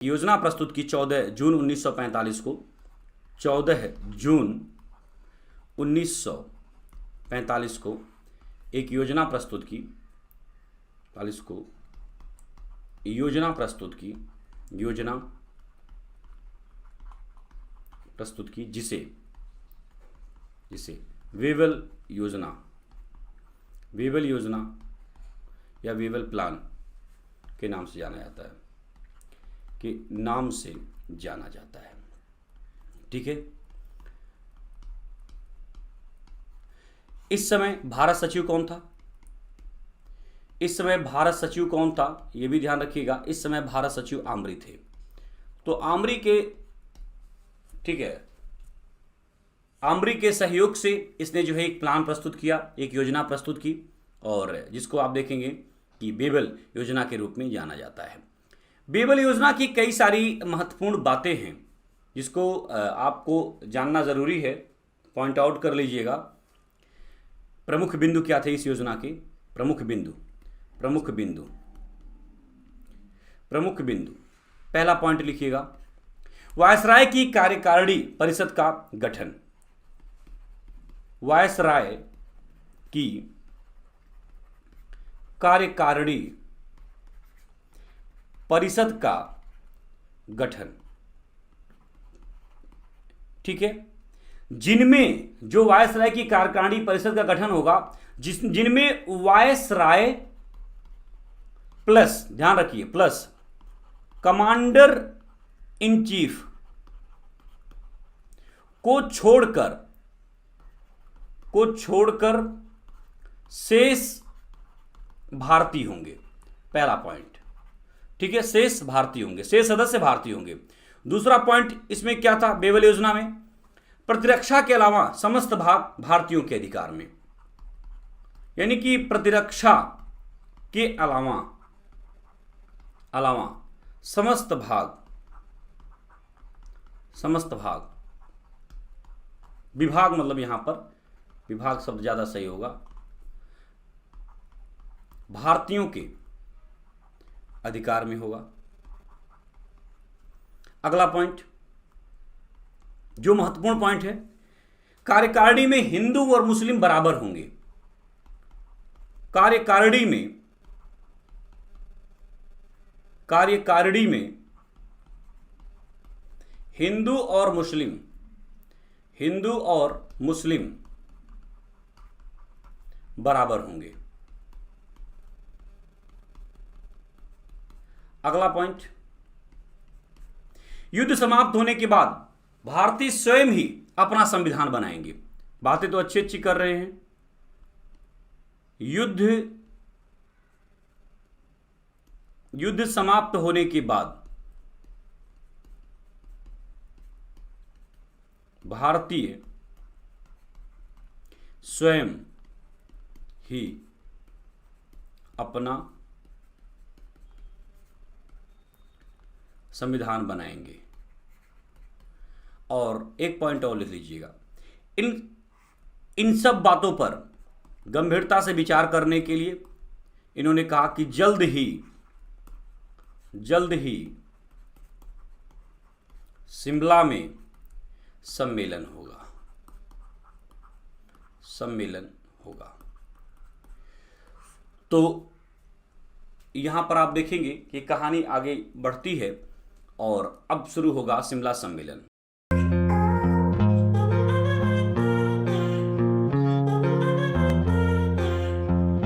योजना प्रस्तुत की 14 जून 1945 को, 14 जून 1945 को एक योजना प्रस्तुत की, 45 को योजना प्रस्तुत की, योजना प्रस्तुत की जिसे वेवल योजना, वेवल योजना या वेवल प्लान के नाम से जाना जाता है, के नाम से जाना जाता है। ठीक है। इस समय भारत सचिव कौन था? इस समय भारत सचिव कौन था यह भी ध्यान रखिएगा। इस समय भारत सचिव आमरी थे। तो आमरी के, ठीक है, आमरी के सहयोग से इसने जो है एक प्लान प्रस्तुत किया, एक योजना प्रस्तुत की, और जिसको आप देखेंगे कि बेबल योजना के रूप में जाना जाता है। बेबल योजना की कई सारी महत्वपूर्ण बातें हैं जिसको आपको जानना जरूरी है, पॉइंट आउट कर लीजिएगा। प्रमुख बिंदु क्या थे इस योजना के? प्रमुख बिंदु, प्रमुख बिंदु, प्रमुख बिंदु, पहला पॉइंट लिखिएगा, वायसराय की कार्यकारिणी परिषद का गठन। वायसराय की कार्यकारिणी परिषद का गठन। ठीक है। जिनमें, जो वायसराय की कार्यकारिणी परिषद का गठन होगा, जिनमें वायसराय प्लस, ध्यान रखिए, प्लस कमांडर इन चीफ को छोड़कर शेष भारतीय होंगे। पहला पॉइंट। ठीक है, शेष भारतीय होंगे, शेष सदस्य भारतीय होंगे। दूसरा पॉइंट इसमें क्या था बेबल योजना में? प्रतिरक्षा के अलावा समस्त भाग भारतीयों के अधिकार में, यानी कि प्रतिरक्षा के अलावा समस्त भाग, विभाग मतलब यहां पर विभाग शब्द ज्यादा सही होगा, भारतीयों के अधिकार में होगा। अगला पॉइंट जो महत्वपूर्ण पॉइंट है, कार्यकारिणी में हिंदू और मुस्लिम बराबर होंगे। कार्यकारिणी में हिंदू और मुस्लिम बराबर होंगे। अगला पॉइंट, युद्ध समाप्त होने के बाद भारतीय स्वयं ही अपना संविधान बनाएंगे। बातें तो अच्छी अच्छी कर रहे हैं। युद्ध समाप्त होने के बाद भारतीय स्वयं ही अपना संविधान बनाएंगे। और एक पॉइंट और लिख लीजिएगा, इन सब बातों पर गंभीरता से विचार करने के लिए इन्होंने कहा कि जल्द ही शिमला में सम्मेलन होगा। तो यहां पर आप देखेंगे कि कहानी आगे बढ़ती है और अब शुरू होगा शिमला सम्मेलन।